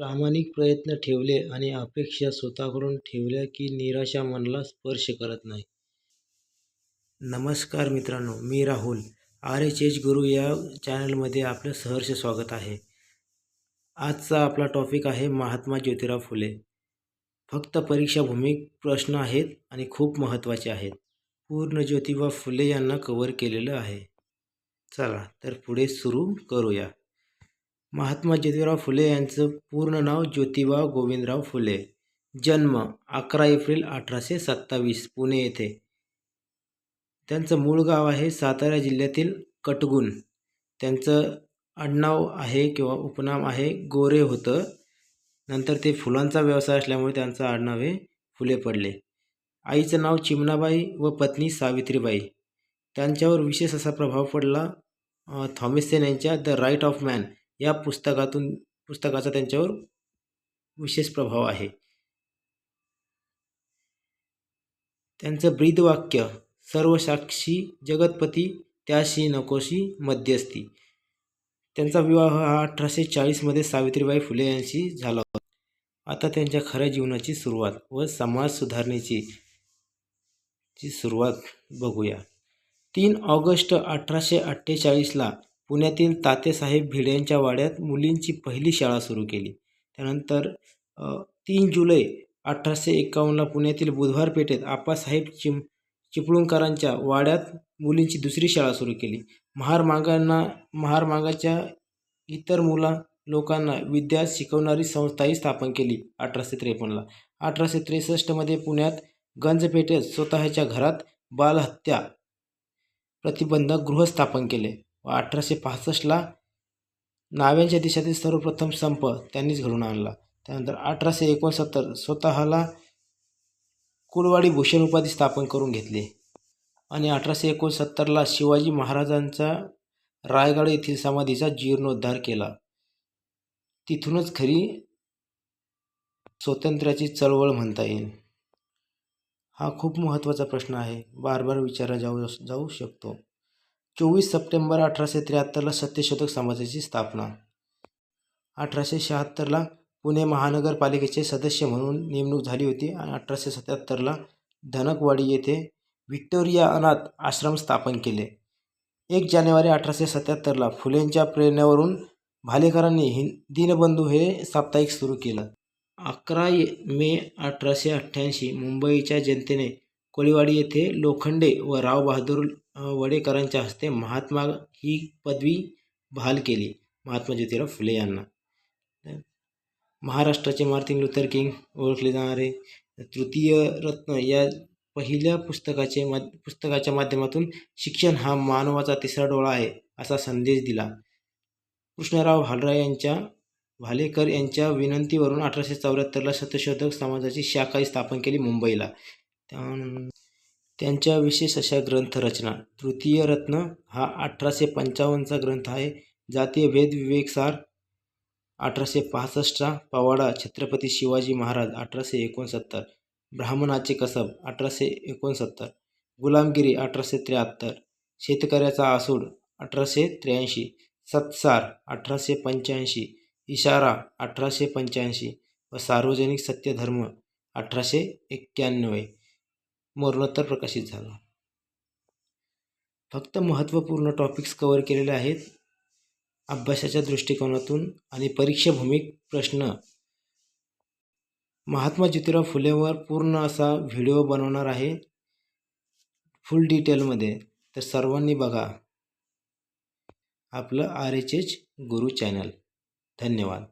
प्रामाणिक प्रयत्न ठेवले आणि अपेक्षा स्वतःकडून ठेवल्या की निराशा मनाला स्पर्श करत नाही. नमस्कार मित्रांनो, मी राहुल. RHH गुरु या चॅनलमध्ये आपलं सहर्ष स्वागत आहे. आजचा आपला टॉपिक आहे महात्मा ज्योतिराव फुले. फक्त परीक्षाभूमिक प्रश्न आहेत आणि खूप महत्त्वाचे आहेत. पूर्ण ज्योतिबा फुले यांना कव्हर केलेलं आहे. चला तर पुढे सुरू करूया. महात्मा ज्योतिराव फुले यांचं पूर्ण नाव ज्योतिबा गोविंदराव फुले. जन्म 11 एप्रिल 1827 पुणे येथे. त्यांचं मूळ गाव आहे सातारा जिल्ह्यातील कटगुण. त्यांचं आडनाव आहे किंवा उपनाम आहे गोरे होतं. नंतर ते फुलांचा व्यवसाय असल्यामुळे त्यांचं आडनाव हे फुले पडले. आईचं नाव चिमणाबाई व पत्नी सावित्रीबाई. त्यांच्यावर विशेष असा प्रभाव पडला थॉमस सेन यांच्या द राईट ऑफ मॅन या पुस्तकाचा त्यांच्यावर विशेष प्रभाव आहे. त्यांचं ब्रीदवाक्य सर्व साक्षी जगतपती त्याशी नकोशी मध्यस्थी. त्यांचा विवाह हा 1840 सावित्रीबाई फुले यांशी झाला होता. आता त्यांच्या खऱ्या जीवनाची सुरुवात व समाज सुधारणेची सुरुवात बघूया. 3 ऑगस्ट 1848 पुण्यातील तात्यासाहेब भिडे यांच्या वाड्यात मुलींची पहिली शाळा सुरू केली. त्यानंतर 3 जुलै 1851 पुण्यातील बुधवार पेठेत आप्पासाहेब चिपळूणकरांच्या वाड्यात मुलींची दुसरी शाळा सुरू केली. महारामागाच्या इतर लोकांना विद्या शिकवणारी संस्थाही स्थापन केली 1853. 1863 पुण्यात गंजपेठेत स्वतःच्या घरात बालहत्या प्रतिबंधक गृह स्थापन केले व 1865 नाव्यांच्या देशातील सर्वप्रथम संप त्यांनीच घडवून आणला. त्यानंतर 1869 स्वतःला कुलवाडी भूषण उपाधी स्थापन करून घेतले आणि 1869 शिवाजी महाराजांचा रायगड येथील समाधीचा जीर्णोद्धार केला. तिथूनच खरी स्वातंत्र्याची चळवळ म्हणता येईल. हा खूप महत्त्वाचा प्रश्न आहे, बार विचारला जाऊ शकतो. 24 सप्टेंबर 1873 सत्यशोधक समाजाची स्थापना. 1876 पुणे महानगरपालिकेचे सदस्य म्हणून नेमणूक झाली होती आणि 1877 धनकवाडी येथे व्हिक्टोरिया अनाथ आश्रम स्थापन केले. 1 जानेवारी 1877 फुलेंच्या प्रेरणेवरून भालेकरांनी दीनबंधू हे साप्ताहिक सुरू केलं. 11 मे 1888 मुंबईच्या जनतेने कोळीवाडी येथे लोखंडे व राव बहादूर वडेकरांच्या हस्ते महात्मा ही पदवी बहाल केली. महात्मा ज्योतिराव फुले यांना महाराष्ट्राचे मार्टिन लुथर किंग ओळखले जाणारे तृतीय रत्न या पहिल्या पुस्तकाच्या माध्यमातून शिक्षण हा मानवाचा तिसरा डोळा आहे असा संदेश दिला. कृष्णराव भालेकर यांच्या विनंतीवरून 1874 सत्यशोधक समाजाची शाखा स्थापन केली मुंबईला. त्यांच्या विशेष अशा ग्रंथरचना. तृतीय रत्न हा 1855 ग्रंथ आहे. जातीय भेद विवेकसार 1865. पवाडा छत्रपती शिवाजी महाराज 1869. ब्राह्मणाचे कसब 1869. गुलामगिरी 1873. शेतकऱ्याचा आसूड 1883. सत्सार 1885. इशारा 1885 व सार्वजनिक सत्यधर्म 1891 मरणोत्तर प्रकाशित झाला. फक्त महत्त्वपूर्ण टॉपिक्स कव्हर केलेले आहेत अभ्यासाच्या दृष्टिकोनातून आणि परीक्षाभूमिक प्रश्न. महात्मा ज्योतिराव फुलेवर पूर्ण असा व्हिडिओ बनवणार आहे फुल डिटेलमध्ये, तर सर्वांनी बघा आपलं RHH गुरु चॅनल. धन्यवाद.